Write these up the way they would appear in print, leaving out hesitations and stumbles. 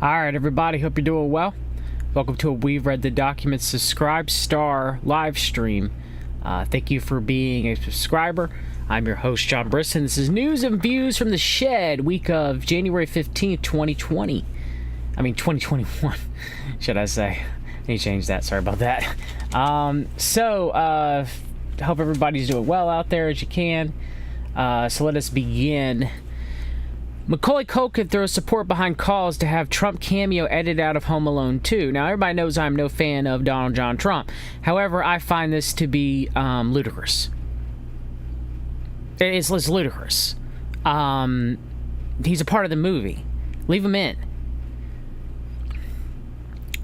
Alright, everybody, hope you're doing well. Welcome to a We've Read the Documents Subscribe Star live stream. Thank you for being a subscriber. I'm your host, John Brisson. This is news and views from the shed, week of January 15th, 2020. I mean, 2021, should I say. I need to change that. Sorry about that. Hope everybody's doing well out there as you can. So let us begin. Macaulay Culkin throws support behind calls to have Trump cameo edited out of Home Alone 2. Now, everybody knows I'm no fan of Donald John Trump. However, I find this to be ludicrous. It's ludicrous. He's a part of the movie. Leave him in.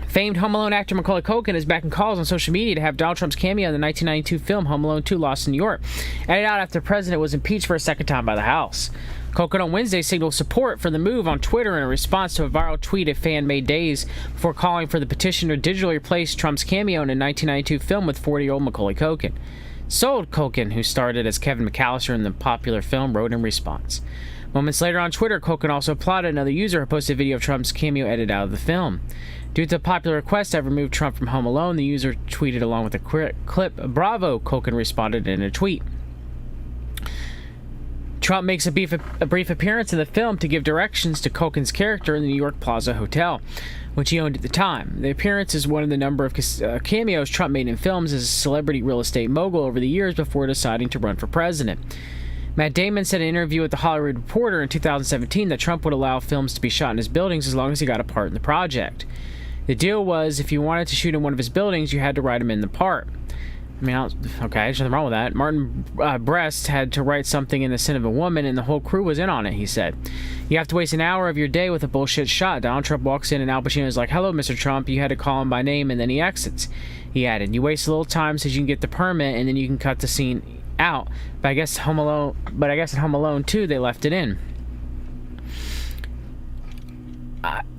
Famed Home Alone actor Macaulay Culkin is backing calls on social media to have Donald Trump's cameo in the 1992 film Home Alone 2 Lost in New York edited out after the president was impeached for a second time by the House. Culkin on Wednesday signaled support for the move on Twitter in response to a viral tweet a fan made days before calling for the petition to digitally replace Trump's cameo in a 1992 film with 40-year-old Macaulay Culkin. Sold Culkin, who starred as Kevin McAllister in the popular film, wrote in response. Moments later on Twitter, Culkin also applauded another user who posted a video of Trump's cameo edited out of the film. Due to the popular request to have removed Trump from Home Alone, the user tweeted along with a clip, "Bravo," Culkin responded in a tweet. Trump makes a brief appearance in the film to give directions to Culkin's character in the New York Plaza Hotel, which he owned at the time. The appearance is one of the number of cameos Trump made in films as a celebrity real estate mogul over the years before deciding to run for president. Matt Damon said in an interview with The Hollywood Reporter in 2017 that Trump would allow films to be shot in his buildings as long as he got a part in the project. The deal was if you wanted to shoot in one of his buildings, you had to write him in the part. I mean, okay, there's nothing wrong with that. Martin Brest had to write something in the Sin of a Woman, and the whole crew was in on it, he said. You have to waste an hour of your day with a bullshit shot. Donald Trump walks in, and Al Pacino is like, "Hello, Mr. Trump." You had to call him by name, and then he exits. He added, "You waste a little time so you can get the permit, and then you can cut the scene out." But I guess in Home Alone 2, they left it in.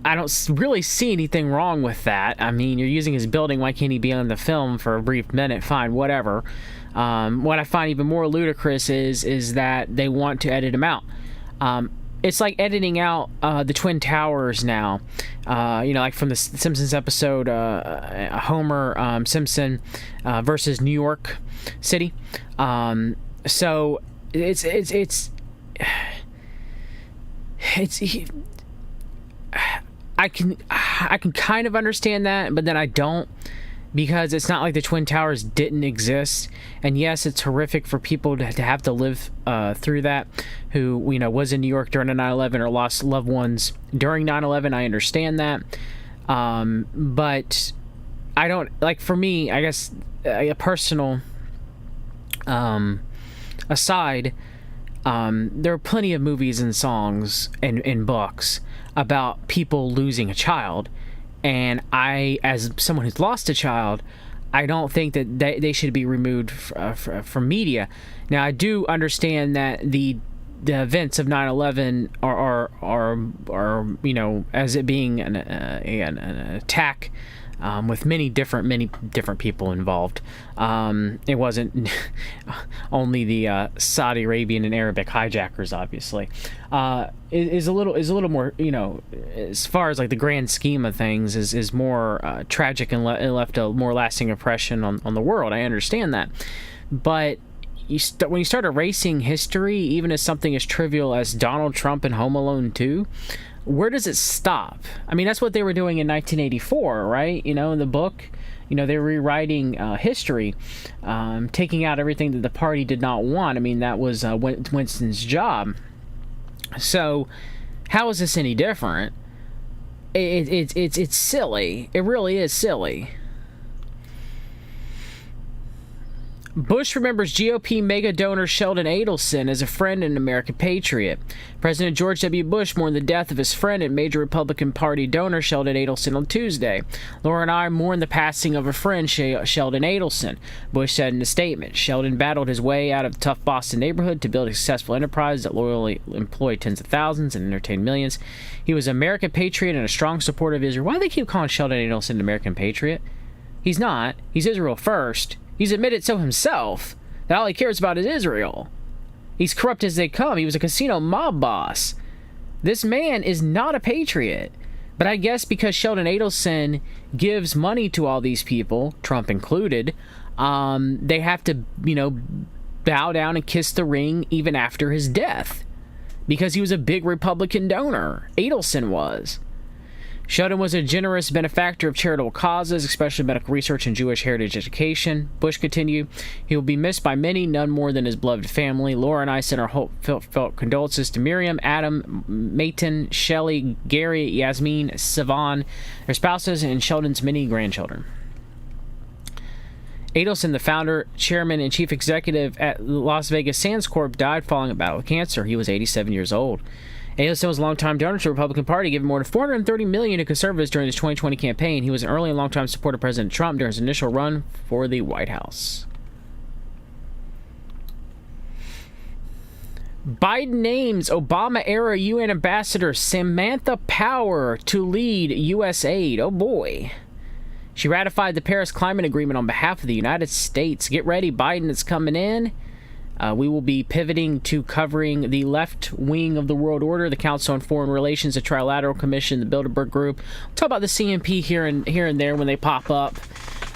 I don't really see anything wrong with that. I mean, you're using his building. Why can't he be on the film for a brief minute? Fine, whatever. What I find even more ludicrous is that they want to edit him out. It's like editing out the Twin Towers now. Like from the Simpsons episode, Homer Simpson versus New York City. So it's I can kind of understand that, but then I don't, because it's not like the Twin Towers didn't exist. And yes, it's horrific for people to have to live through that, who was in New York during 9/11 or lost loved ones during 9/11. I understand that, but I don't, like, for me, I guess a personal aside, there are plenty of movies and songs and books about people losing a child, and I, as someone who's lost a child, I don't think that they should be removed from media. Now, I do understand that the events of 9/11 are as it being an attack with many different people involved. It wasn't only the Saudi Arabian and Arabic hijackers, obviously. Is a little more, as far as like the grand scheme of things, is more tragic and left a more lasting impression on the world. I understand that, but when you start erasing history, even as something as trivial as Donald Trump and Home Alone 2, where does it stop? I mean, that's what they were doing in 1984, right? In the book, they were rewriting history, taking out everything that the party did not want. I mean, that was Winston's job. So, how is this any different? It's silly. It really is silly. Bush remembers GOP mega donor Sheldon Adelson as a friend and an American patriot. President George W. Bush mourned the death of his friend and major Republican Party donor Sheldon Adelson on Tuesday. "Laura and I mourn the passing of a friend, Sheldon Adelson," Bush said in a statement. Sheldon battled his way out of the tough Boston neighborhood to build a successful enterprise that loyally employed tens of thousands and entertained millions. He was an American patriot and a strong supporter of Israel. Why do they keep calling Sheldon Adelson an American patriot? He's not. He's Israel first. He's admitted so himself, that all he cares about is Israel. He's corrupt as they come. He was a casino mob boss. This man is not a patriot. But I guess because Sheldon Adelson gives money to all these people, Trump included, they have to, bow down and kiss the ring even after his death. Because he was a big Republican donor. Adelson was. Sheldon was a generous benefactor of charitable causes, especially medical research and Jewish heritage education. Bush continued, he will be missed by many, none more than his beloved family. Laura and I send our heartfelt condolences to Miriam, Adam, Mayton, Shelley, Gary, Yasmin, Sivan, their spouses, and Sheldon's many grandchildren. Adelson, the founder, chairman, and chief executive at Las Vegas Sands Corp., died following a battle with cancer. He was 87 years old. Adelson was a longtime donor to the Republican Party, giving more than $430 million to conservatives during his 2020 campaign. He was an early and longtime supporter of President Trump during his initial run for the White House. Biden names Obama-era UN Ambassador Samantha Power to lead U.S. aid. Oh boy. She ratified the Paris Climate Agreement on behalf of the United States. Get ready, Biden is coming in. We will be pivoting to covering the left wing of the world order, the Council on Foreign Relations, the Trilateral Commission, the Bilderberg Group. We'll talk about the CNP here and there when they pop up.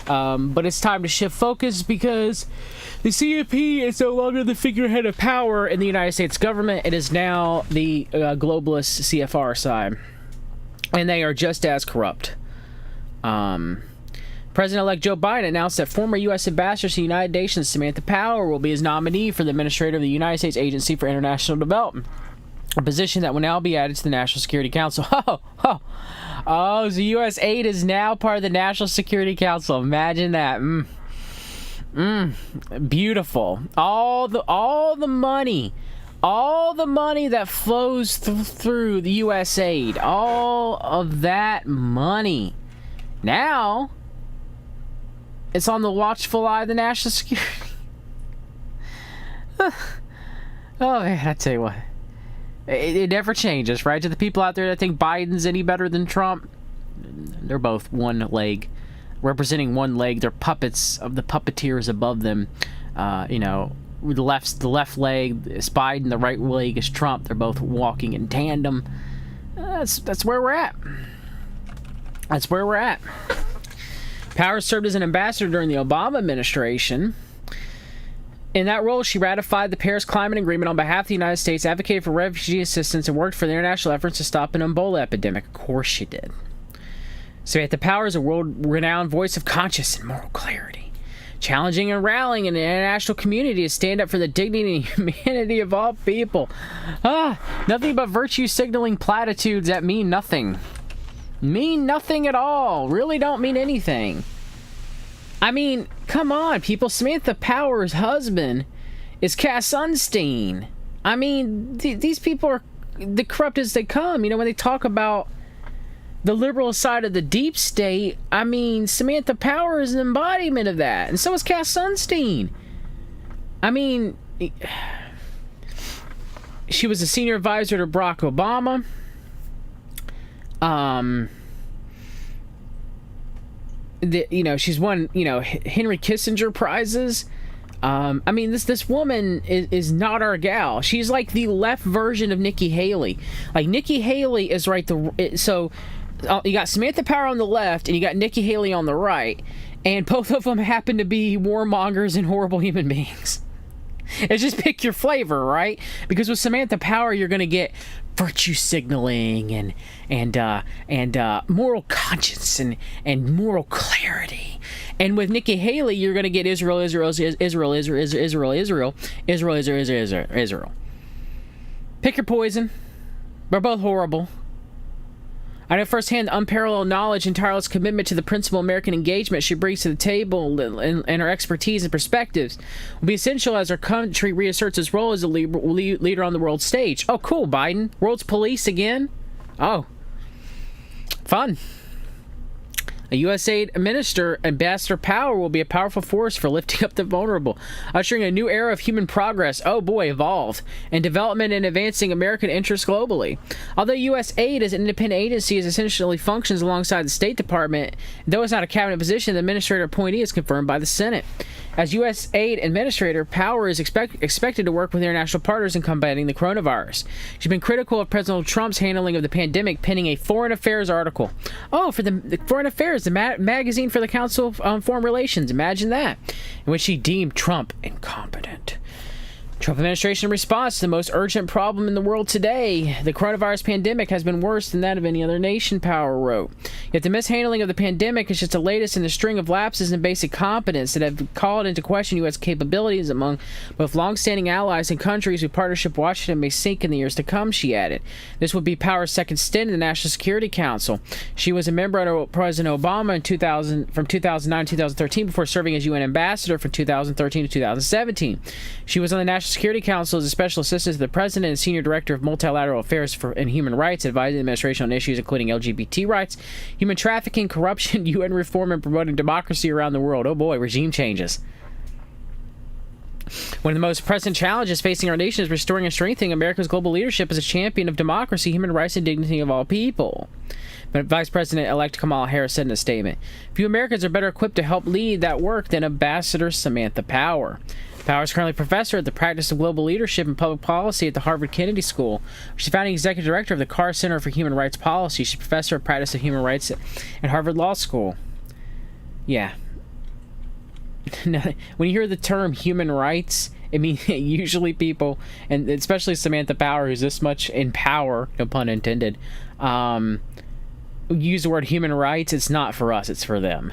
But it's time to shift focus because the CNP is no longer the figurehead of power in the United States government. It is now the globalist CFR side. And they are just as corrupt. President-elect Joe Biden announced that former U.S. Ambassador to the United Nations Samantha Power will be his nominee for the administrator of the United States Agency for International Development, a position that will now be added to the National Security Council. So U.S. aid is now part of the National Security Council. Imagine that. Beautiful. All the money that flows through the U.S. aid, all of that money. Now, it's on the watchful eye of the national security. Oh, man, I tell you what. It never changes, right? To the people out there that think Biden's any better than Trump, they're both one leg, representing one leg. They're puppets of the puppeteers above them. The left leg is Biden, the right leg is Trump. They're both walking in tandem. That's where we're at. That's where we're at. Power served as an ambassador during the Obama administration. In that role, she ratified the Paris Climate Agreement on behalf of the United States, advocated for refugee assistance, and worked for the international efforts to stop an Ebola epidemic. Of course she did. Samantha Power is a world-renowned voice of conscience and moral clarity, challenging and rallying an international community to stand up for the dignity and humanity of all people. Nothing but virtue-signaling platitudes that mean nothing. Mean nothing at all. Really don't mean anything. I mean, come on, people. Samantha Power's husband is Cass Sunstein. I mean, these people are the corrupt as they come. When they talk about the liberal side of the deep state, I mean, Samantha Power is an embodiment of that. And so is Cass Sunstein. I mean, she was a senior advisor to Barack Obama. She's won, Henry Kissinger prizes. I mean, this woman is not our gal. She's like the left version of Nikki Haley. Like, Nikki Haley is right. So you got Samantha Power on the left, and you got Nikki Haley on the right, and both of them happen to be warmongers and horrible human beings. It's just pick your flavor, right? Because with Samantha Power, you're going to get virtue signaling and moral conscience and moral clarity. And with Nikki Haley, you're going to get Israel. Pick your poison. They're both horrible. I know firsthand the unparalleled knowledge and tireless commitment to the principal American engagement she brings to the table, and her expertise and perspectives will be essential as our country reasserts its role as a leader on the world stage. Oh, cool, Biden. World's police again? Oh. Fun. A USAID minister, Ambassador Power, will be a powerful force for lifting up the vulnerable, ushering a new era of human progress, oh boy, evolved, and development and advancing American interests globally. Although USAID as an independent agency is essentially functions alongside the State Department, though it's not a cabinet position, the administrator appointee is confirmed by the Senate. As U.S. aid administrator, Power is expected to work with international partners in combating the coronavirus. She's been critical of President Trump's handling of the pandemic, penning a Foreign Affairs article. Oh, for the Foreign Affairs, the magazine for the Council on Foreign Relations. Imagine that. In which she deemed Trump incompetent. Trump administration response to the most urgent problem in the world today. The coronavirus pandemic has been worse than that of any other nation, Power wrote. Yet the mishandling of the pandemic is just the latest in a string of lapses in basic competence that have called into question U.S. capabilities among both long-standing allies and countries whose partnership Washington may sink in the years to come, she added. This would be Power's second stint in the National Security Council. She was a member under President Obama from 2009 to 2013 before serving as UN ambassador from 2013 to 2017. She was on the National Security Council as a special assistant to the president and senior director of multilateral affairs and human rights, advising the administration on issues including LGBT rights, human trafficking, corruption, UN reform, and promoting democracy around the world. Oh boy, regime changes. One of the most pressing challenges facing our nation is restoring and strengthening America's global leadership as a champion of democracy, human rights, and dignity of all people. But Vice President-elect Kamala Harris said in a statement, "Few Americans are better equipped to help lead that work than Ambassador Samantha Power." Power is currently professor at the Practice of Global Leadership and Public Policy at the Harvard Kennedy School. She's founding executive director of the Carr Center for Human Rights Policy. She's professor of Practice of Human Rights at Harvard Law School. Yeah. When you hear the term human rights, I mean, usually people, and especially Samantha Power, who's this much in power, no pun intended, use the word human rights. It's not for us, it's for them.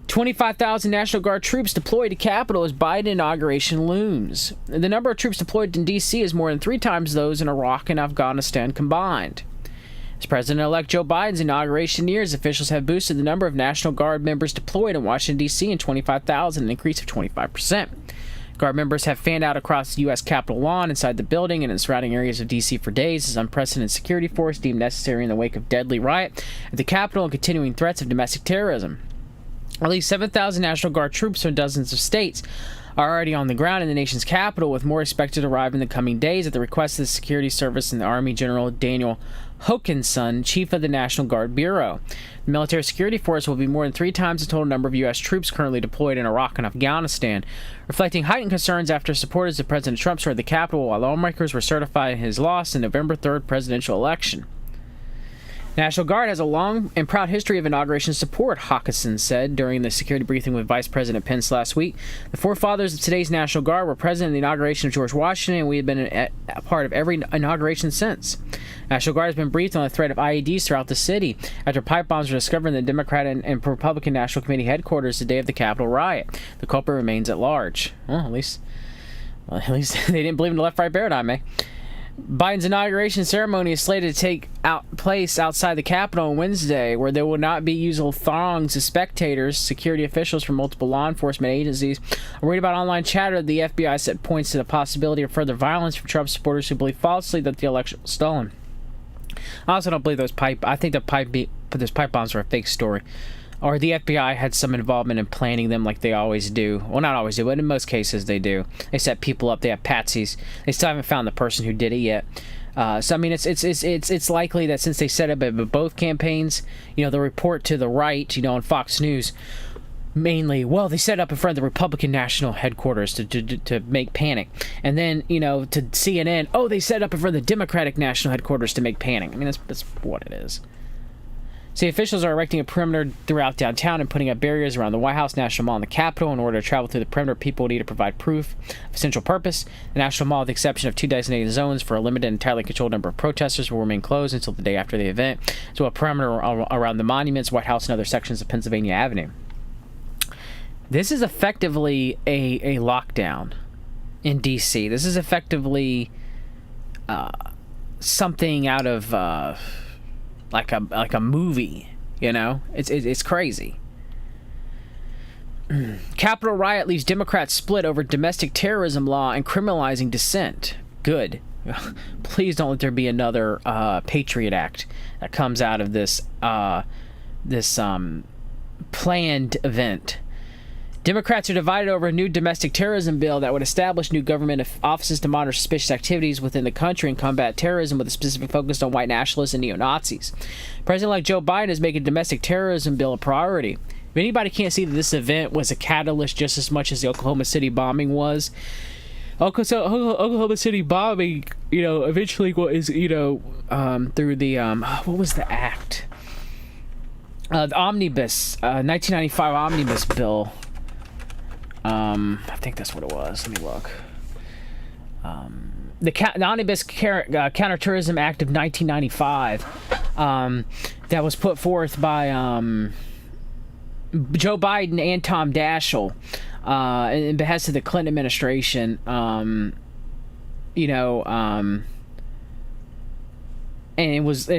25,000 National Guard troops deployed to Capitol as Biden inauguration looms. The number of troops deployed in D.C. is more than 3 times those in Iraq and Afghanistan combined. As President-elect Joe Biden's inauguration nears, officials have boosted the number of National Guard members deployed in Washington, D.C. in 25,000, an increase of 25%. Guard members have fanned out across the U.S. Capitol lawn, inside the building, and in surrounding areas of D.C. for days as unprecedented security force deemed necessary in the wake of deadly riot at the Capitol and continuing threats of domestic terrorism. At least 7,000 National Guard troops from dozens of states are already on the ground in the nation's capital, with more expected to arrive in the coming days at the request of the Security Service and the Army General Daniel Hokanson, chief of the National Guard Bureau. The military security force will be more than 3 times the total number of U.S. troops currently deployed in Iraq and Afghanistan, reflecting heightened concerns after supporters of President Trump stormed the Capitol while lawmakers were certifying his loss in the November 3rd presidential election. National Guard has a long and proud history of inauguration support, Hawkinson said during the security briefing with Vice President Pence last week. The forefathers of today's National Guard were present in the inauguration of George Washington, and we have been a part of every inauguration since. National Guard has been briefed on the threat of IEDs throughout the city after pipe bombs were discovered in the Democrat and Republican National Committee headquarters the day of the Capitol riot. The culprit remains at large. Well, at least they didn't believe in the left-right paradigm, eh? Biden's inauguration ceremony is slated to take place outside the Capitol on Wednesday, where there will not be usual throngs of spectators. Security officials from multiple law enforcement agencies are worried about online chatter. The FBI said points to the possibility of further violence from Trump supporters who believe falsely that the election was stolen. I also don't believe those pipe bombs are a fake story, or the FBI had some involvement in planning them, like they always do. Well, not always do, but in most cases they do. They set people up. They have patsies. They still haven't found the person who did it yet. So I mean, it's likely that since they set up both campaigns, the report to the right, on Fox News, mainly, well, they set up in front of the Republican National headquarters to make panic, and then to CNN, oh, they set up in front of the Democratic National headquarters to make panic. I mean, that's what it is. See, officials are erecting a perimeter throughout downtown and putting up barriers around the White House, National Mall, and the Capitol. In order to travel through the perimeter, people need to provide proof of essential purpose. The National Mall, with the exception of 2 designated zones for a limited and entirely controlled number of protesters, will remain closed until the day after the event. So a perimeter around the monuments, White House, and other sections of Pennsylvania Avenue. This is effectively a lockdown in D.C. This is effectively something out of like a movie, It's crazy. Capitol riot leaves Democrats split over domestic terrorism law and criminalizing dissent. Good. Please don't let there be another Patriot Act that comes out of this planned event. Democrats are divided over a new domestic terrorism bill that would establish new government offices to monitor suspicious activities within the country and combat terrorism, with a specific focus on white nationalists and neo-Nazis. President-elect Joe Biden is making domestic terrorism bill a priority. If anybody can't see that this event was a catalyst just as much as the Oklahoma City bombing was, Oklahoma City bombing, eventually is, through the, what was the act? The Omnibus, 1995 Omnibus Bill. I think that's what it was. Let me look. The Omnibus Counterterrorism Act of 1995, that was put forth by Joe Biden and Tom Daschle, in behest of the Clinton administration. And it was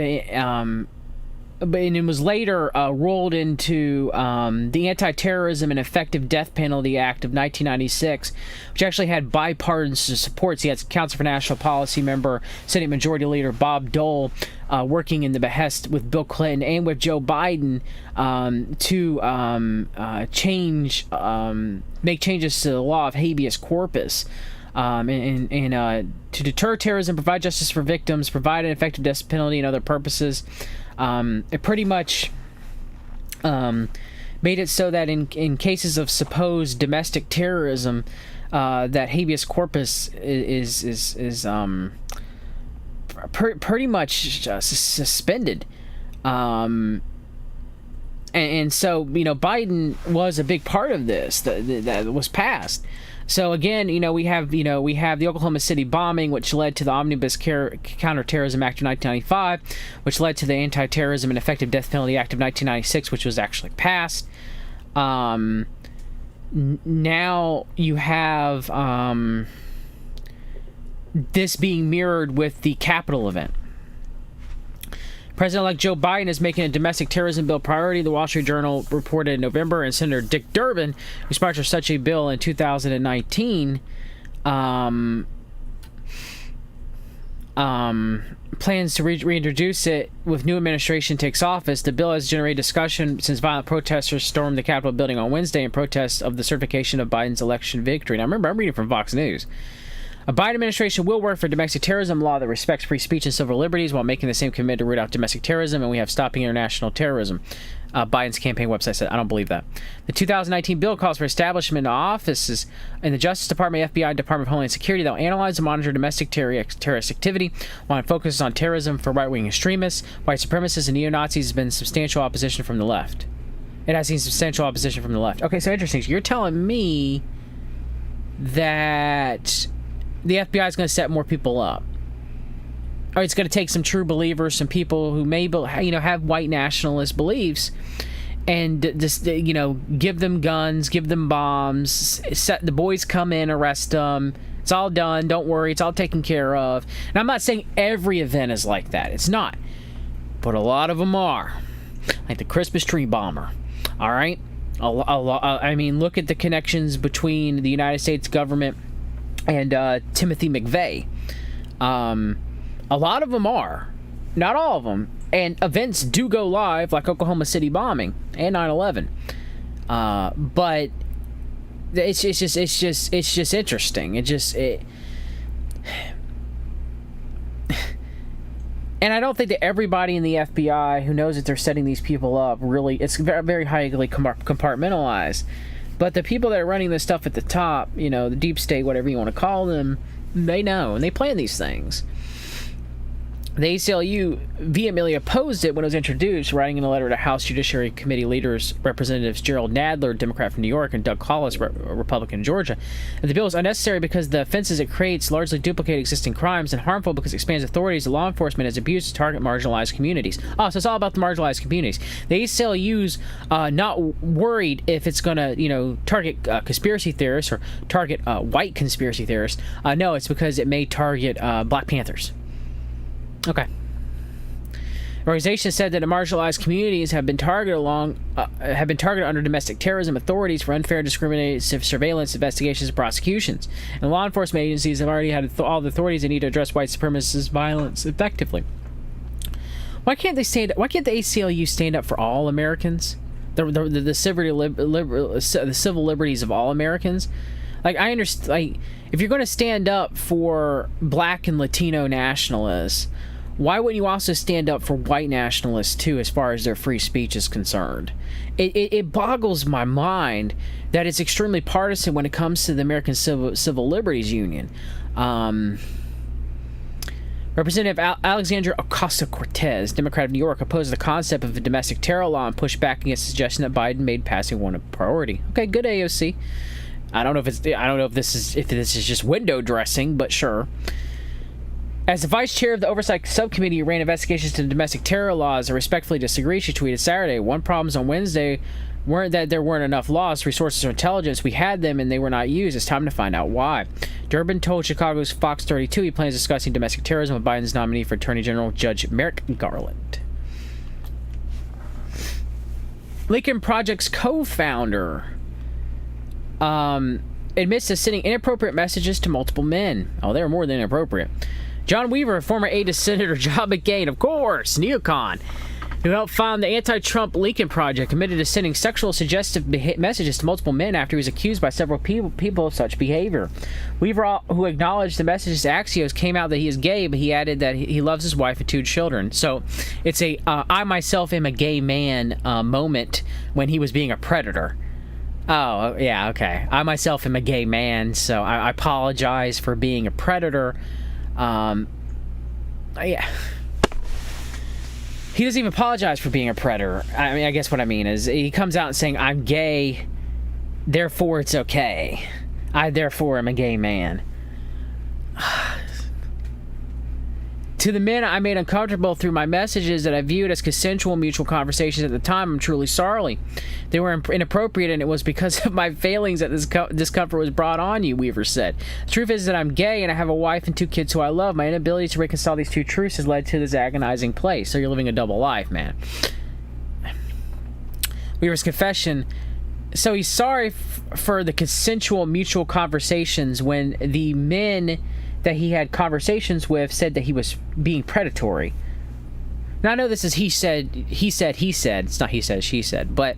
and it was later rolled into the Anti-Terrorism and Effective Death Penalty Act of 1996, which actually had bipartisan support. So you had Council for National Policy member, Senate Majority Leader Bob Dole, working in the behest with Bill Clinton and with Joe Biden to make changes to the law of habeas corpus. And to deter terrorism, provide justice for victims, provide an effective death penalty, and other purposes. It pretty much made it so that in cases of supposed domestic terrorism, that habeas corpus is pretty much suspended. And so Biden was a big part of this that was passed. So again, we have the Oklahoma City bombing, which led to the Omnibus Counterterrorism Act of 1995, which led to the Anti-Terrorism and Effective Death Penalty Act of 1996, which was actually passed. Now you have this being mirrored with the Capitol event. President-elect Joe Biden is making a domestic terrorism bill priority, the Wall Street Journal reported in November, and Senator Dick Durbin, who sponsored such a bill in 2019, plans to reintroduce it with new administration takes office. The bill has generated discussion since violent protesters stormed the Capitol building on Wednesday in protest of the certification of Biden's election victory. Now, remember, I'm reading from Fox News. A Biden administration will work for a domestic terrorism law that respects free speech and civil liberties while making the same commitment to root out domestic terrorism, and we have stopping international terrorism. Biden's campaign website said, I don't believe that. The 2019 bill calls for establishment of offices in the Justice Department, FBI, and Department of Homeland Security that will analyze and monitor domestic terrorist activity, while it focuses on terrorism for right-wing extremists, white supremacists, and neo-Nazis. Has been substantial opposition from the left. It has seen substantial opposition from the left. Okay, so interesting. So you're telling me that the FBI is going to set more people up, or it's going to take some true believers, some people who may, have white nationalist beliefs, and just, give them guns, give them bombs, set the boys come in, arrest them. It's all done. Don't worry. It's all taken care of. And I'm not saying every event is like that. It's not, but a lot of them are, like the Christmas tree bomber. All right. I mean, look at the connections between the United States government and Timothy McVeigh. A lot of them are, not all of them, and events do go live, like Oklahoma City bombing and 9/11. But it's just interesting. And I don't think that everybody in the FBI who knows that they're setting these people up really, it's very, very highly compartmentalized. But the people that are running this stuff at the top, the deep state, whatever you want to call them, they know, and they plan these things. The ACLU vehemently opposed it when it was introduced, writing in a letter to House Judiciary Committee leaders, Representatives Gerald Nadler, Democrat from New York, and Doug Hollis, Republican of Georgia. And the bill is unnecessary because the offenses it creates largely duplicate existing crimes, and harmful because it expands authorities of law enforcement as abused to target marginalized communities. Oh, so it's all about the marginalized communities. The ACLU's not worried if it's going to, target conspiracy theorists or target white conspiracy theorists. No, it's because it may target Black Panthers. Okay. The organization said that the marginalized communities have been targeted under domestic terrorism authorities for unfair, discriminative surveillance, investigations, and prosecutions. And law enforcement agencies have already had all the authorities they need to address white supremacist violence effectively. Why can't the ACLU stand up for all Americans? The civil liberties of all Americans? Like, I understand, if you're going to stand up for Black and Latino nationalists, why wouldn't you also stand up for white nationalists too, as far as their free speech is concerned? It boggles my mind that it's extremely partisan when it comes to the American Civil Liberties Union. Representative Alexandria Ocasio-Cortez, Democrat of New York, opposed the concept of a domestic terror law and pushed back against the suggestion that Biden made passing one a priority. Okay, good, AOC. I don't know if this is just window dressing, but sure. As the vice chair of the Oversight Subcommittee who ran investigations into domestic terror laws, I respectfully disagree, she tweeted Saturday. One problems on Wednesday weren't that there weren't enough laws, resources, or intelligence. We had them and they were not used. It's time to find out why. Durbin told Chicago's Fox 32 he plans discussing domestic terrorism with Biden's nominee for Attorney General Judge Merrick Garland. Lincoln Project's co-founder admits to sending inappropriate messages to multiple men. Oh, they're more than inappropriate. John Weaver, a former aide to Senator John McCain, of course, neocon, who helped found the anti-Trump Lincoln Project, admitted to sending sexual suggestive messages to multiple men after he was accused by several people of such behavior. Weaver, who acknowledged the messages to Axios, came out that he is gay, but he added that he loves his wife and 2 children. So it's a I myself am a gay man moment when he was being a predator. Oh, yeah, okay. I myself am a gay man, so I apologize for being a predator. Yeah. He doesn't even apologize for being a predator. I mean, I guess what I mean is he comes out and saying, I'm gay, therefore it's okay. I, therefore, am a gay man. To the men I made uncomfortable through my messages that I viewed as consensual mutual conversations at the time, I'm truly sorry. They were inappropriate, and it was because of my failings that this discomfort was brought on you, Weaver said. The truth is that I'm gay, and I have a wife and 2 kids who I love. My inability to reconcile these 2 truths has led to this agonizing place. So you're living a double life, man. Weaver's confession. So he's sorry for the consensual mutual conversations when the men that he had conversations with said that he was being predatory. Now, I know this is he said. It's not he said, she said. But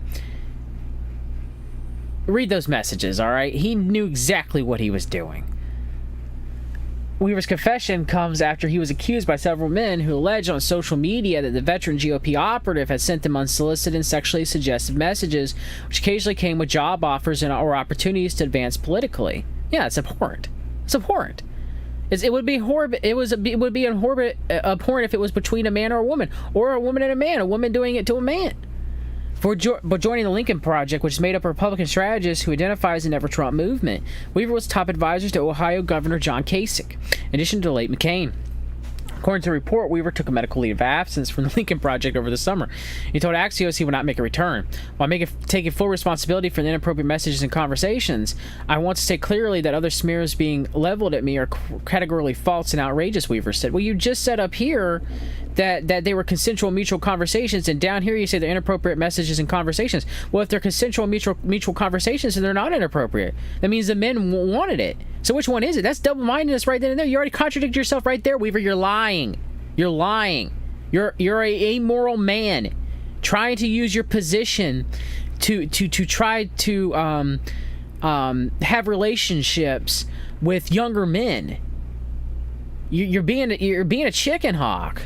read those messages, all right? He knew exactly what he was doing. Weaver's confession comes after he was accused by several men who alleged on social media that the veteran GOP operative had sent them unsolicited and sexually suggestive messages, which occasionally came with job offers or opportunities to advance politically. Yeah, it's abhorrent. It's abhorrent. It would be horrible. It would be abhorrent if it was between a man or a woman and a man, a woman doing it to a man. But joining the Lincoln Project, which is made up of Republican strategists who identifies the Never Trump movement, Weaver was top advisor to Ohio Governor John Kasich, in addition to the late McCain. According to the report, Weaver took a medical leave of absence from the Lincoln Project over the summer. He told Axios he would not make a return. While taking full responsibility for the inappropriate messages and conversations, I want to say clearly that other smears being leveled at me are categorically false and outrageous, Weaver said. Well, you just said up here that they were consensual mutual conversations, and down here you say they're inappropriate messages and conversations. Well, if they're consensual mutual conversations, then they're not inappropriate. That means the men wanted it. So which one is it? That's double-mindedness right then and there. You already contradicted yourself right there, Weaver. You're lying. You're lying. You're a amoral man trying to use your position to try to have relationships with younger men. You're being a chicken hawk.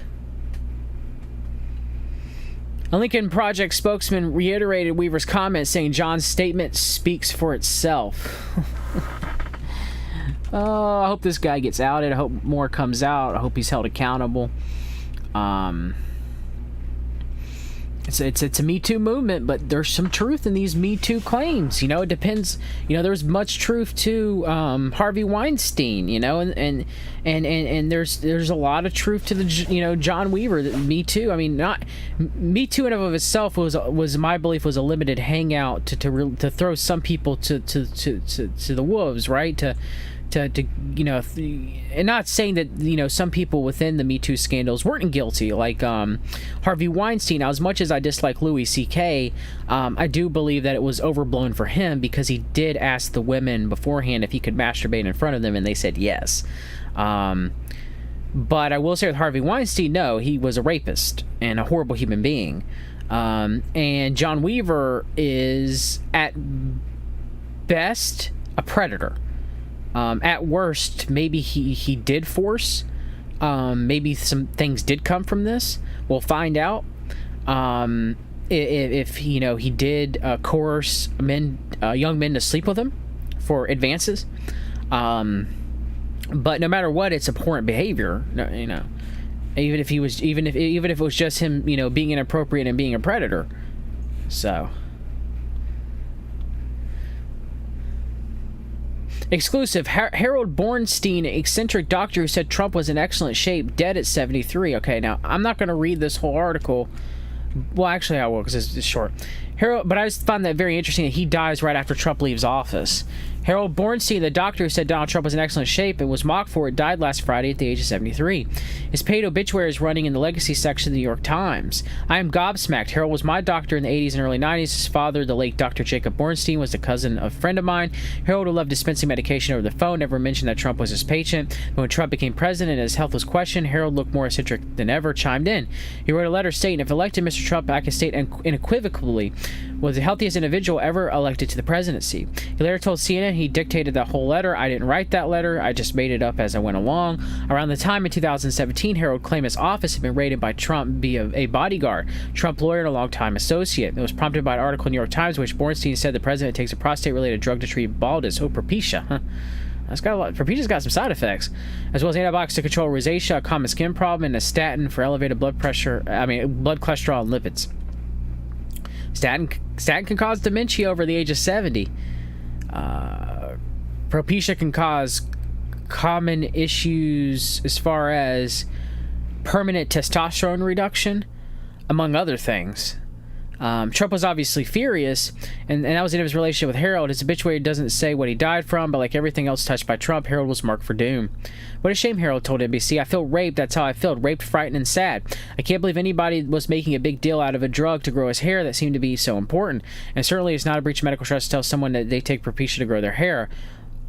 A Lincoln Project spokesman reiterated Weaver's comments, saying John's statement speaks for itself. Oh, I hope this guy gets outed. I hope more comes out. I hope he's held accountable. It's a Me Too movement, but there's some truth in these Me Too claims. You know, it depends. You know, there's much truth to Harvey Weinstein. You know, and there's a lot of truth to the John Weaver. Me Too. I mean, not Me Too in and of itself was my belief was a limited hangout to throw some people to the wolves, right? To and not saying that some people within the Me Too scandals weren't guilty, like Harvey Weinstein. Now, as much as I dislike Louis C.K., I do believe that it was overblown for him because he did ask the women beforehand if he could masturbate in front of them, and they said yes. But I will say with Harvey Weinstein, no, he was a rapist and a horrible human being. And John Weaver is at best a predator. At worst, maybe he did force Maybe some things did come from this. We'll find out. If he did coerce young men to sleep with him for advances. But no matter what, it's abhorrent behavior. Even if it was just him, being inappropriate and being a predator. So. Exclusive. Harold Bornstein, eccentric doctor who said Trump was in excellent shape, dead at 73. Okay, now, I'm not going to read this whole article. Well, actually, I will, because it's short. But I just found that very interesting that he dies right after Trump leaves office. Harold Bornstein, the doctor who said Donald Trump was in excellent shape and was mocked for it, died last Friday at the age of 73. His paid obituary is running in the legacy section of the New York Times. I am gobsmacked. Harold was my doctor in the 80s and early 90s. His father, the late Dr. Jacob Bornstein, was the cousin of a friend of mine. Harold, who loved dispensing medication over the phone, never mentioned that Trump was his patient. But when Trump became president and his health was questioned, Harold looked more eccentric than ever, chimed in. He wrote a letter stating, if elected, Mr. Trump, I can state unequivocally, was the healthiest individual ever elected to the presidency. He later told CNN he dictated that whole letter. I didn't write that letter. I just made it up as I went along. Around the time in 2017, Harold claimed his office had been raided by Trump via a bodyguard, Trump lawyer and a longtime associate. It was prompted by an article in the New York Times in which Bornstein said the president takes a prostate-related drug to treat baldness. Oh, Propecia. Huh? Propecia's got some side effects, as well as antibiotics to control rosacea, a common skin problem, and a statin for elevated blood cholesterol and lipids. Statin can cause dementia over the age of 70. Propecia can cause common issues as far as permanent testosterone reduction, among other things. Trump was obviously furious, and that was the end of his relationship with Harold. His obituary doesn't say what he died from, but like everything else touched by Trump, Harold was marked for doom. What a shame, Harold told NBC. I feel raped. That's how I felt. Raped, frightened, and sad. I can't believe anybody was making a big deal out of a drug to grow his hair that seemed to be so important. And certainly it's not a breach of medical trust to tell someone that they take Propecia to grow their hair.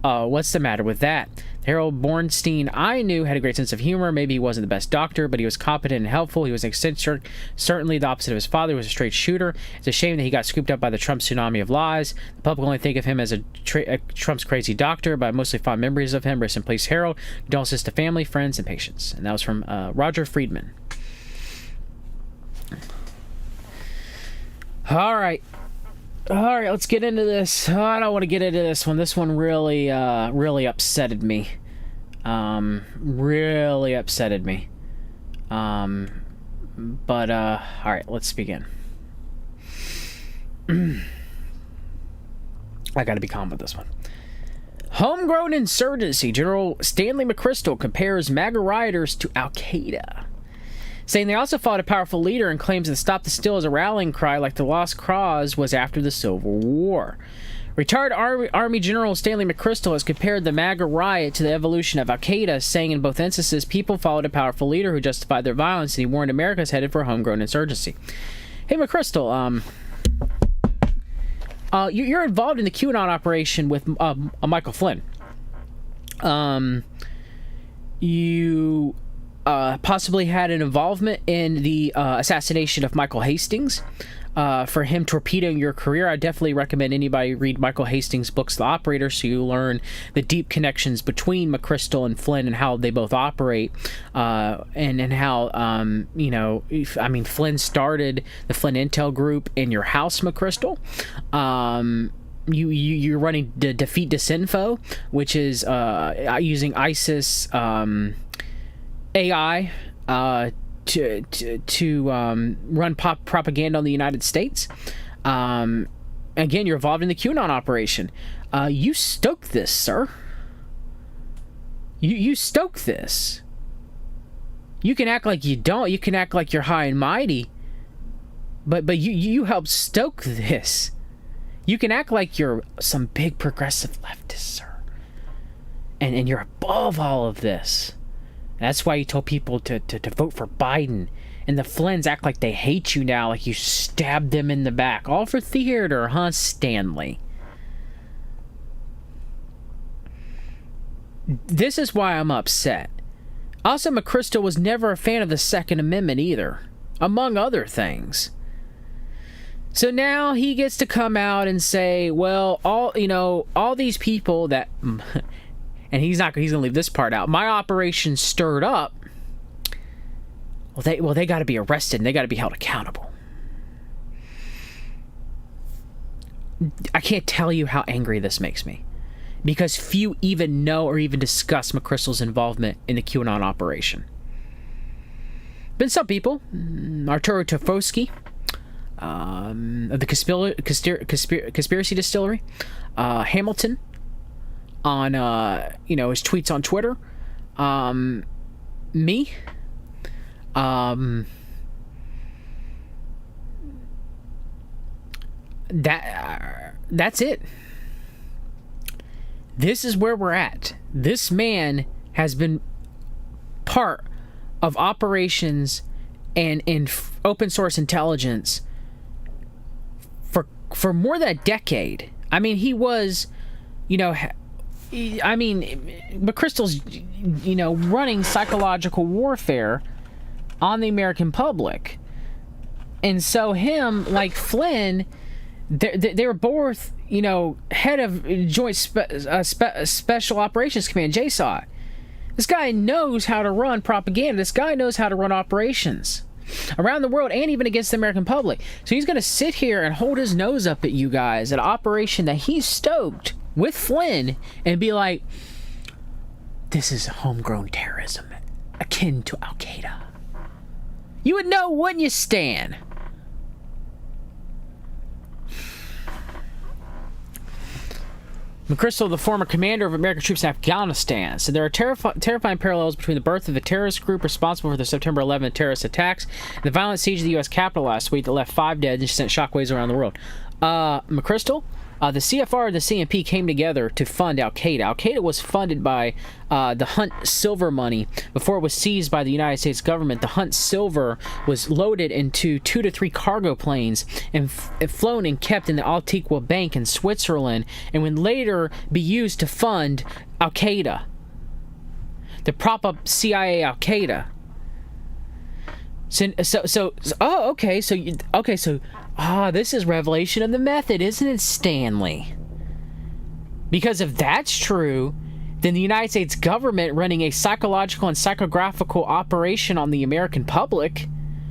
What's the matter with that? Harold Bornstein, I knew, had a great sense of humor. Maybe he wasn't the best doctor, but he was competent and helpful. He was eccentric, certainly the opposite of his father. He was a straight shooter. It's a shame that he got scooped up by the Trump tsunami of lies. The public only think of him as a Trump's crazy doctor, but I mostly fond memories of him. Rest in peace, Harold. Condolences to family, friends, and patients. And that was from Roger Friedman. All right, let's get into this. I don't want to get into this one. This one really upsetted me. Really upsetted me. All right, let's begin. I gotta be calm with this one. Homegrown insurgency. General Stanley McChrystal compares MAGA rioters to Al-Qaeda, saying they also fought a powerful leader, and claims that Stop the Steal is a rallying cry like the Lost Cause was after the Civil War. Retired Army General Stanley McChrystal has compared the MAGA riot to the evolution of Al-Qaeda, saying in both instances people followed a powerful leader who justified their violence, and he warned America is headed for a homegrown insurgency. Hey, McChrystal, you're involved in the QAnon operation with Michael Flynn. You possibly had an involvement in the assassination of Michael Hastings, for him torpedoing your career. I definitely recommend anybody read Michael Hastings' books, The Operator, so you learn the deep connections between McChrystal and Flynn and how they both operate, and how, Flynn started the Flynn Intel Group in your house, McChrystal. You're running Defeat Disinfo, which is using ISIS AI to run propaganda on the United States. Again, you're involved in the QAnon operation. You stoked this, sir. You stoked this. You can act like you don't. You can act like you're high and mighty. But you helped stoke this. You can act like you're some big progressive leftist, sir. And you're above all of this. That's why you told people to vote for Biden. And the Flynns act like they hate you now, like you stabbed them in the back. All for theater, huh, Stanley? This is why I'm upset. Also, McChrystal was never a fan of the Second Amendment either, among other things. So now he gets to come out and say, well, all these people that... And he's going to leave this part out. My operation stirred up. they got to be arrested and they got to be held accountable. I can't tell you how angry this makes me, because few even know or even discuss McChrystal's involvement in the QAnon operation. Been some people, Arturo Tofosky, of the Conspiracy Distillery, Hamilton, on his tweets on Twitter, me, that's it. This is where we're at. This man has been part of operations and in open source intelligence for more than a decade. I mean, he was, McChrystal's, running psychological warfare on the American public. And so him, like Flynn, they were both, head of Joint Special Operations Command, JSOC. This guy knows how to run propaganda. This guy knows how to run operations around the world and even against the American public. So he's going to sit here and hold his nose up at you guys at an operation that he stoked with Flynn and be like, this is homegrown terrorism akin to Al-Qaeda. You would know, wouldn't you, Stan? McChrystal, the former commander of American troops in Afghanistan, said there are terrifying parallels between the birth of the terrorist group responsible for the September 11th terrorist attacks and the violent siege of the U.S. Capitol last week that left 5 dead and sent shockwaves around the world. McChrystal, the CFR and the CMP came together to fund Al-Qaeda. Al-Qaeda was funded by the Hunt Silver money before it was seized by the United States government. The Hunt Silver was loaded into 2 to 3 cargo planes and flown and kept in the Antigua Bank in Switzerland, and would later be used to fund Al-Qaeda, to prop up CIA Al-Qaeda. This is revelation of the method, isn't it, Stanley? Because if that's true, then the United States government running a psychological and psychographical operation on the American public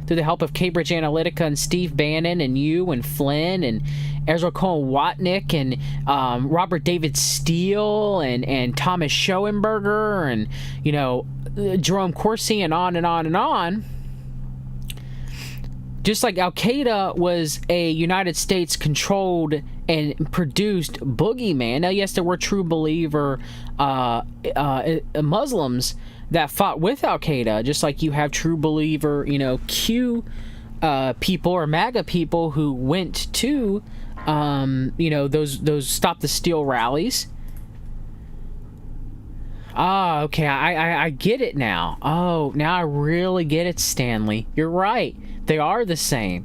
through the help of Cambridge Analytica and Steve Bannon and you and Flynn and Ezra Cohen Watnick and Robert David Steele and Thomas Schoenberger and, Jerome Corsi and on and on and on. Just like Al-Qaeda was a United States-controlled and produced boogeyman. Now, yes, there were true believer Muslims that fought with Al-Qaeda, just like you have true believer, Q people or MAGA people who went to, those Stop the Steal rallies. Oh, okay, I get it now. Oh, now I really get it, Stanley. You're right. They are the same.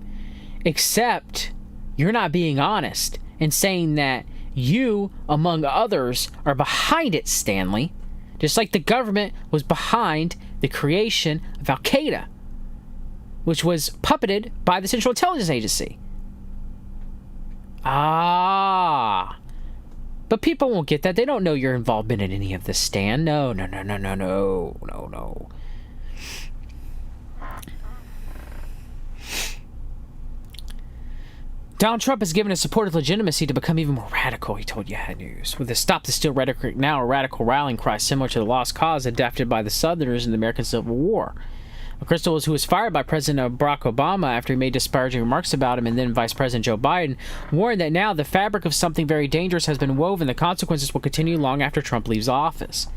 Except you're not being honest and saying that you, among others, are behind it, Stanley. Just like the government was behind the creation of Al-Qaeda, which was puppeted by the Central Intelligence Agency. But people won't get that. They don't know your involvement in any of this, Stan. No. Donald Trump has given his support of legitimacy to become even more radical, he told Yahoo News. With the Stop the Steal rhetoric now a radical rallying cry similar to the Lost Cause adapted by the Southerners in the American Civil War. McChrystal, who was fired by President Barack Obama after he made disparaging remarks about him, and then Vice President Joe Biden, warned that now the fabric of something very dangerous has been woven. The consequences will continue long after Trump leaves office.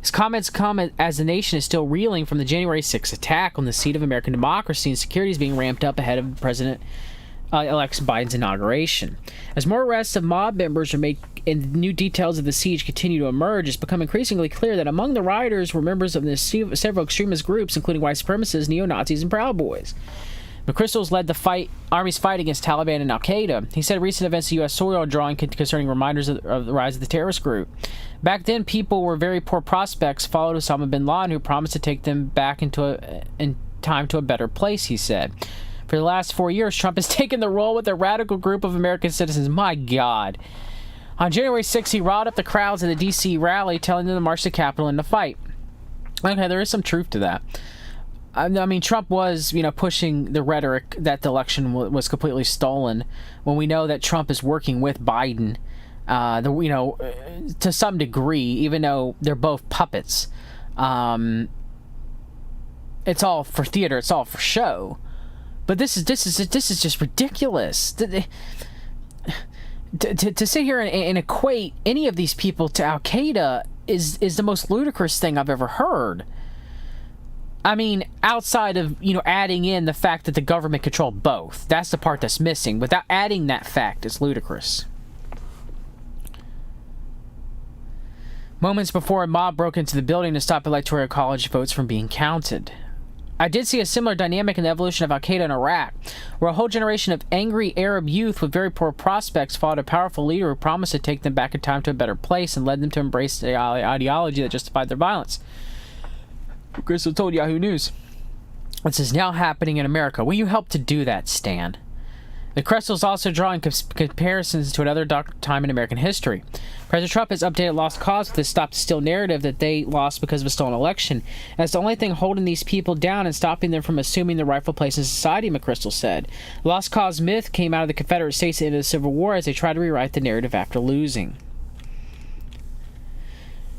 His comments come as the nation is still reeling from the January 6th attack on the seat of American democracy, and security is being ramped up ahead of President-elect Biden's inauguration. As more arrests of mob members are made and new details of the siege continue to emerge, it's become increasingly clear that among the rioters were members of several extremist groups, including white supremacists, neo-Nazis, and Proud Boys. McChrystal's led the Army's fight against Taliban and Al-Qaeda. He said recent events in U.S. soil are drawing concerning reminders of the rise of the terrorist group. Back then, people were very poor prospects followed Osama bin Laden, who promised to take them back in time to a better place, he said. For the last 4 years, Trump has taken the role with a radical group of American citizens. My God. On January 6th, he riled up the crowds at the D.C. rally, telling them to march to the Capitol and to fight. Okay, there is some truth to that. I mean, Trump was, pushing the rhetoric that the election was completely stolen, when we know that Trump is working with Biden, to some degree, even though they're both puppets. It's all for theater. It's all for show. But this is just ridiculous. To sit here and equate any of these people to Al Qaeda is the most ludicrous thing I've ever heard. I mean, outside of, adding in the fact that the government controlled both. That's the part that's missing. Without adding that fact, it's ludicrous. Moments before a mob broke into the building to stop electoral college votes from being counted. I did see a similar dynamic in the evolution of Al Qaeda in Iraq, where a whole generation of angry Arab youth with very poor prospects followed a powerful leader who promised to take them back in time to a better place and led them to embrace the ideology that justified their violence. Brisson told Yahoo News. This is now happening in America. Will you help to do that, Stan? The Crystal is also drawing comparisons to another dark time in American history. President Trump has updated Lost Cause with this stop to steal narrative that they lost because of a stolen election. And that's the only thing holding these people down and stopping them from assuming their rightful place in society, McChrystal said. The Lost Cause myth came out of the Confederate States at the end of the Civil War as they tried to rewrite the narrative after losing.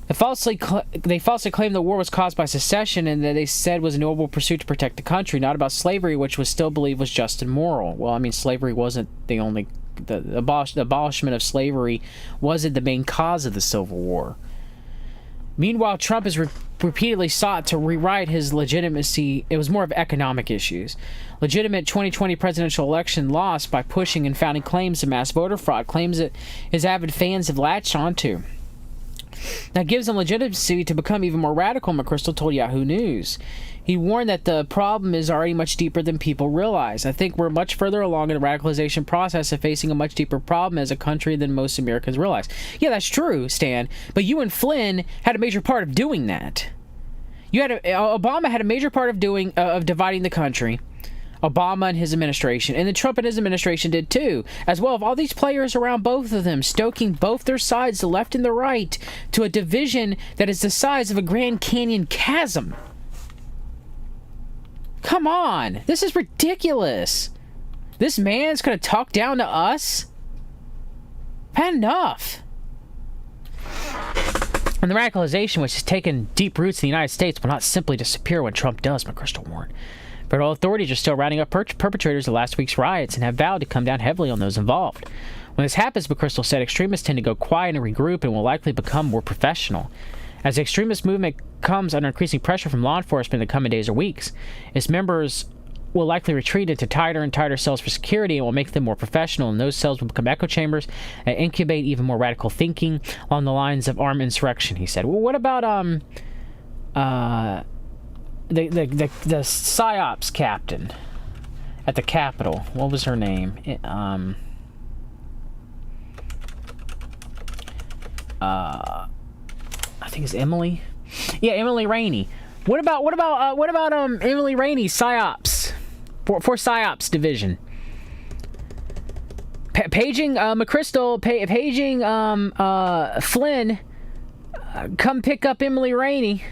They falsely claimed the war was caused by secession and that they said was a noble pursuit to protect the country, not about slavery, which was still believed was just and moral. Well, I mean, slavery wasn't the only... The abolishment of slavery wasn't the main cause of the Civil War. Meanwhile, Trump has repeatedly sought to rewrite his legitimacy. It was more of economic issues. Legitimate 2020 presidential election loss by pushing and founding claims of mass voter fraud, claims that his avid fans have latched onto. That gives him legitimacy to become even more radical, McChrystal told Yahoo News. He warned that the problem is already much deeper than people realize. I think we're much further along in the radicalization process of facing a much deeper problem as a country than most Americans realize. Yeah, that's true, Stan. But you and Flynn had a major part of doing that. Obama had a major part of dividing the country. Obama and his administration, and then Trump and his administration did too, as well as all these players around both of them, stoking both their sides, the left and the right, to a division that is the size of a Grand Canyon chasm. Come on, this is ridiculous. This man's gonna talk down to us? I've had enough. And the radicalization, which has taken deep roots in the United States, will not simply disappear when Trump does, McChrystal warned. Federal authorities are still rounding up perpetrators of last week's riots and have vowed to come down heavily on those involved. When this happens, McChrystal said, extremists tend to go quiet and regroup and will likely become more professional. As the extremist movement comes under increasing pressure from law enforcement in the coming days or weeks, its members will likely retreat into tighter and tighter cells for security and will make them more professional, and those cells will become echo chambers and incubate even more radical thinking along the lines of armed insurrection, he said. Well, what about, the PSYOPs captain at the Capitol? What was her name? I think it's Emily. Yeah, Emily Rainey. What about Emily Rainey, PSYOPs for PSYOPs division? Paging McChrystal, paging Flynn. Come pick up Emily Rainey.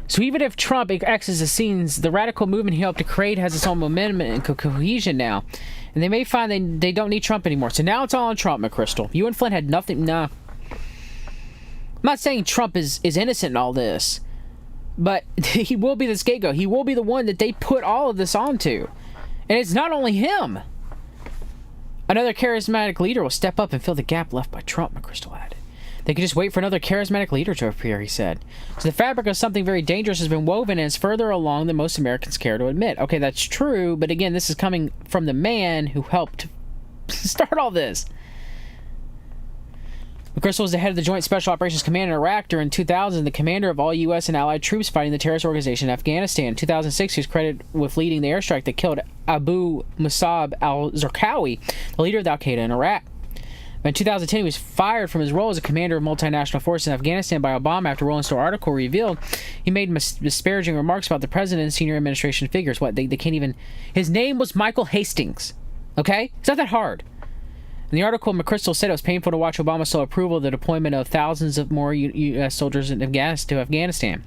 So even if Trump exits the scenes, the radical movement he helped to create has its own momentum and cohesion now. And they may find they don't need Trump anymore. So now it's all on Trump, McChrystal. You and Flynn had nothing. Nah. I'm not saying Trump is innocent in all this. But he will be the scapegoat. He will be the one that they put all of this onto. And it's not only him. Another charismatic leader will step up and fill the gap left by Trump, McChrystal added. They could just wait for another charismatic leader to appear, he said. So the fabric of something very dangerous has been woven and is further along than most Americans care to admit. Okay, that's true, but again, this is coming from the man who helped start all this. McChrystal was the head of the Joint Special Operations Command in Iraq during 2000, the commander of all U.S. and allied troops fighting the terrorist organization in Afghanistan. In 2006, he was credited with leading the airstrike that killed Abu Musab al-Zarqawi, the leader of Al-Qaeda in Iraq. But in 2010, he was fired from his role as a commander of multinational forces in Afghanistan by Obama after a Rolling Stone article revealed he made disparaging remarks about the president and senior administration figures. What, they can't even... His name was Michael Hastings. Okay? It's not that hard. In the article, McChrystal said it was painful to watch Obama slow approval of the deployment of thousands of more U.S. soldiers to Afghanistan.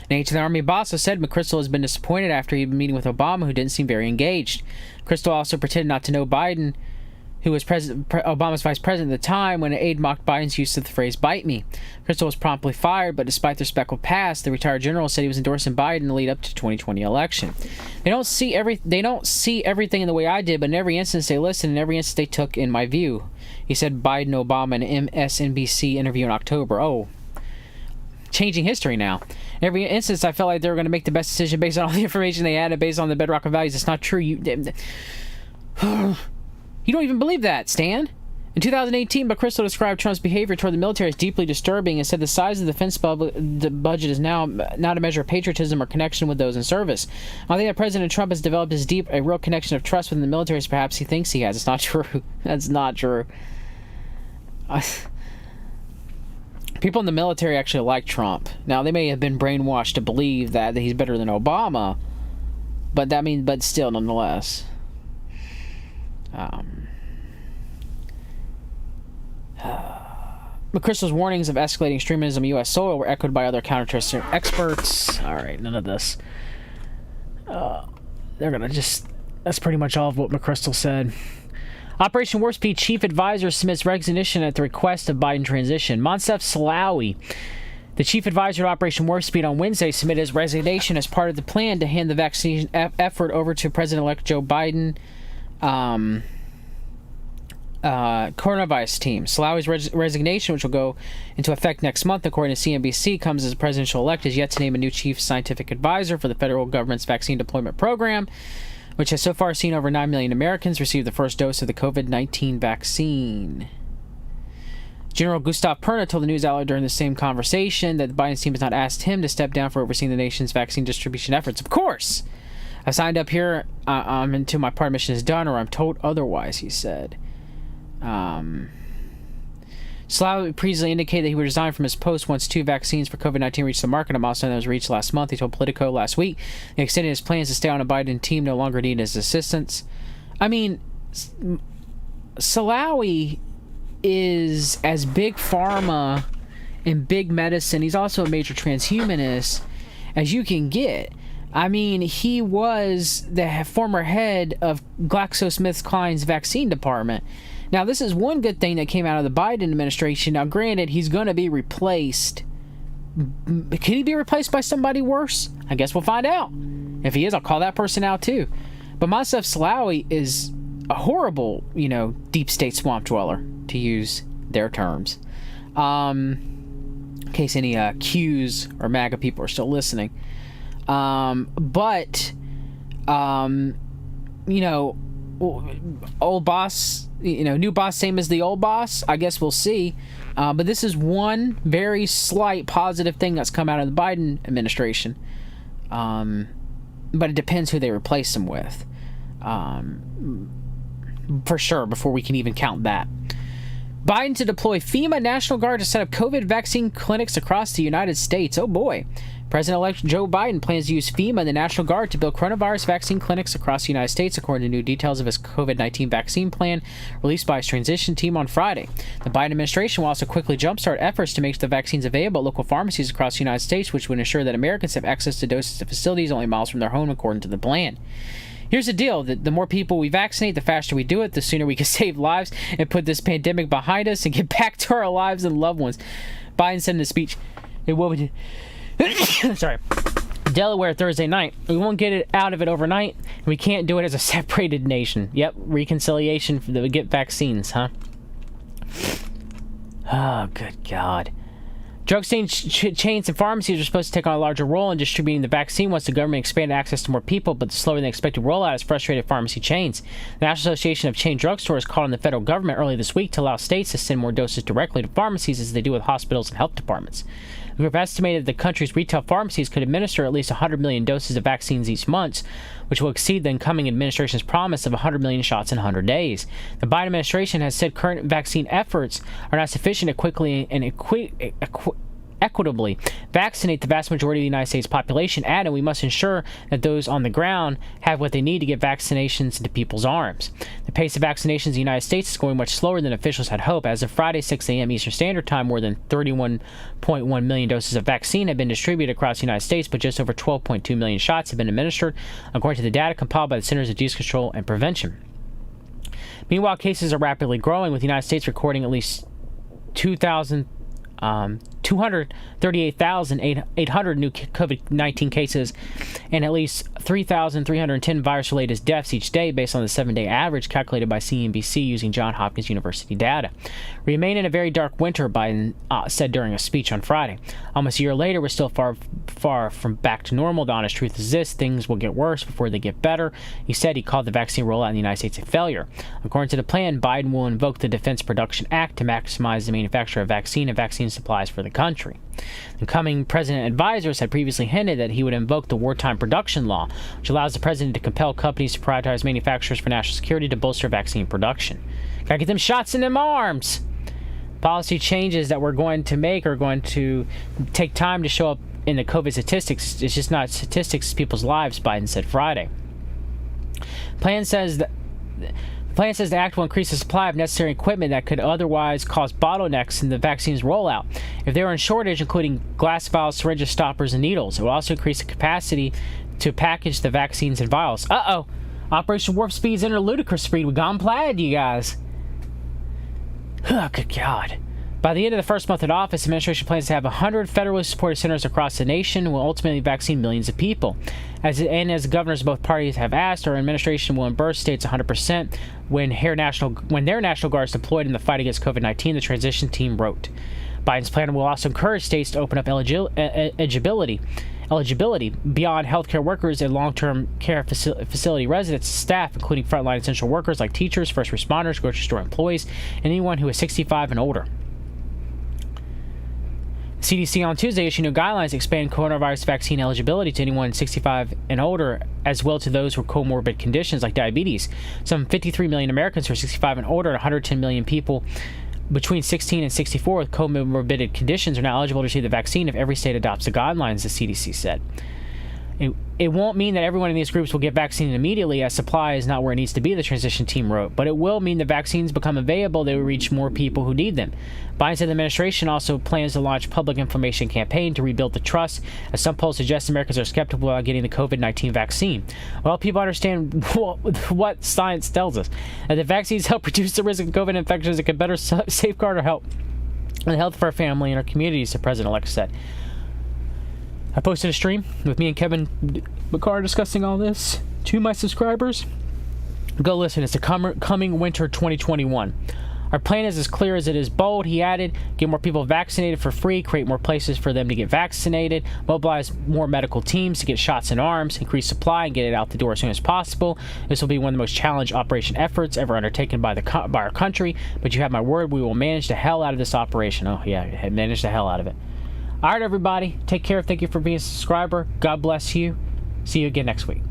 An aide to the Army boss said McChrystal has been disappointed after he'd been meeting with Obama, who didn't seem very engaged. McChrystal also pretended not to know Biden, who was Obama's vice president at the time, when an aide mocked Biden's use of the phrase "bite me." McChrystal was promptly fired, but despite their speckled past, the retired general said he was endorsing Biden in the lead up to 2020 election. They don't see everything in the way I did, but in every instance they listened, in every instance they took in my view. He said Biden Obama in an MSNBC interview in October. Oh, changing history now. In every instance, I felt like they were going to make the best decision based on all the information they had and based on the bedrock of values. It's not true. You don't even believe that, Stan. In 2018, McChrystal described Trump's behavior toward the military as deeply disturbing and said the size of the defense budget is now not a measure of patriotism or connection with those in service. I think that President Trump has developed a real connection of trust within the military as perhaps he thinks he has. It's not true. That's not true. People in the military actually like Trump. Now, they may have been brainwashed to believe that he's better than Obama, but still, nonetheless. McChrystal's warnings of escalating extremism on U.S. soil were echoed by other counterterrorism experts. All right, none of this. That's pretty much all of what McChrystal said. Operation Warp Speed chief advisor submits resignation at the request of Biden transition. Moncef Slaoui, the chief advisor to Operation Warp Speed, on Wednesday submitted his resignation as part of the plan to hand the vaccine effort over to President-elect Joe Biden coronavirus team. Slaoui's resignation, which will go into effect next month, according to CNBC, comes as the presidential-elect is yet to name a new chief scientific advisor for the federal government's vaccine deployment program, which has so far seen over 9 million Americans receive the first dose of the COVID-19 vaccine. General Gustav Perna told the news outlet during the same conversation that the Biden team has not asked him to step down for overseeing the nation's vaccine distribution efforts. Of course! I signed up here until my part of the mission is done, or I'm told otherwise, he said. Slaoui previously indicated that he would resign from his post once 2 vaccines for COVID-19 reached the market, a milestone that was reached last month. He told Politico last week he extended his plans to stay on a Biden team, no longer need his assistance. I mean, Slaoui is as big pharma and big medicine. He's also a major transhumanist as you can get. I mean, he was the former head of GlaxoSmithKline's vaccine department. Now, this is one good thing that came out of the Biden administration. Now, granted, he's going to be replaced. Can he be replaced by somebody worse? I guess we'll find out. If he is, I'll call that person out too. But Moncef Slaoui is a horrible, deep state swamp dweller, to use their terms. In case any Qs or MAGA people are still listening. Old boss, new boss, same as the old boss. I guess we'll see. But this is one very slight positive thing that's come out of the Biden administration. But it depends who they replace him with. For sure, before we can even count that. Biden to deploy FEMA National Guard to set up COVID vaccine clinics across the United States. Oh boy. President-elect Joe Biden plans to use FEMA and the National Guard to build coronavirus vaccine clinics across the United States, according to new details of his COVID-19 vaccine plan released by his transition team on Friday. The Biden administration will also quickly jumpstart efforts to make the vaccines available at local pharmacies across the United States, which would ensure that Americans have access to doses at facilities only miles from their home, according to the plan. Here's the deal. The more people we vaccinate, the faster we do it, the sooner we can save lives and put this pandemic behind us and get back to our lives and loved ones. Biden said in a speech, sorry, Delaware Thursday night. We won't get it out of it overnight. And we can't do it as a separated nation. Yep, reconciliation for the get vaccines, huh? Oh, good God. Drug chains and pharmacies are supposed to take on a larger role in distributing the vaccine once the government expanded access to more people, but the slower than expected rollout has frustrated pharmacy chains. The National Association of Chain Drugstores called on the federal government early this week to allow states to send more doses directly to pharmacies as they do with hospitals and health departments. The group estimated the country's retail pharmacies could administer at least 100 million doses of vaccines each month, which will exceed the incoming administration's promise of 100 million shots in 100 days. The Biden administration has said current vaccine efforts are not sufficient to quickly and equitably vaccinate the vast majority of the United States population, adding we must ensure that those on the ground have what they need to get vaccinations into people's arms. The pace of vaccinations in the United States is going much slower than officials had hoped. As of Friday, 6 a.m. Eastern Standard Time, more than 31.1 million doses of vaccine have been distributed across the United States, but just over 12.2 million shots have been administered, according to the data compiled by the Centers of Disease Control and Prevention. Meanwhile, cases are rapidly growing, with the United States recording at least 238,800 new COVID-19 cases and at least 3,310 virus-related deaths each day, based on the 7-day average calculated by CNBC using Johns Hopkins University data. We remain in a very dark winter, Biden said during a speech on Friday. Almost a year later, we're still far from back to normal. The honest truth is this: things will get worse before they get better. He said he called the vaccine rollout in the United States a failure. According to the plan, Biden will invoke the Defense Production Act to maximize the manufacture of vaccine and vaccine supplies for the country. Incoming president advisors had previously hinted that he would invoke the Wartime Production Law, which allows the president to compel companies to prioritize manufacturers for national security to bolster vaccine production. Gotta get them shots in them arms! Policy changes that we're going to make are going to take time to show up in the COVID statistics. It's just not statistics, it's people's lives, Biden said Friday. The plan says the act will increase the supply of necessary equipment that could otherwise cause bottlenecks in the vaccine's rollout. If they are in shortage, including glass vials, syringes, stoppers, and needles, it will also increase the capacity to package the vaccines in vials. Uh-oh! Operation Warp Speed's entered ludicrous speed. We've gone plaid, you guys. Oh, good God. By the end of the first month in office, the administration plans to have 100 federally supported centers across the nation and will ultimately vaccine millions of people. As the governors of both parties have asked, our administration will reimburse states 100% when their National Guard is deployed in the fight against COVID-19, the transition team wrote. Biden's plan will also encourage states to open up eligibility beyond healthcare workers and long-term care facility residents, staff, including frontline essential workers like teachers, first responders, grocery store employees, and anyone who is 65 and older. CDC on Tuesday issued new guidelines to expand coronavirus vaccine eligibility to anyone 65 and older, as well to those with comorbid conditions like diabetes. Some 53 million Americans who are 65 and older and 110 million people between 16 and 64 with comorbid conditions are now eligible to receive the vaccine if every state adopts the guidelines, the CDC said. It won't mean that everyone in these groups will get vaccinated immediately, as supply is not where it needs to be, the transition team wrote, but it will mean the vaccines become available, they will reach more people who need them. Biden said the administration also plans to launch a public information campaign to rebuild the trust, as some polls suggest Americans are skeptical about getting the COVID-19 vaccine. Well, people understand what science tells us, that the vaccines help reduce the risk of COVID infections, it can better safeguard our health and the health of our family and our communities, the president-elect said. I posted a stream with me and Kevin McCarr discussing all this to my subscribers. Go listen. It's the coming winter 2021. Our plan is as clear as it is bold, he added. Get more people vaccinated for free, create more places for them to get vaccinated, mobilize more medical teams to get shots in arms, increase supply, and get it out the door as soon as possible. This will be one of the most challenged operation efforts ever undertaken by our country, but you have my word, we will manage the hell out of this operation. Oh, yeah, manage the hell out of it. All right, everybody. Take care. Thank you for being a subscriber. God bless you. See you again next week.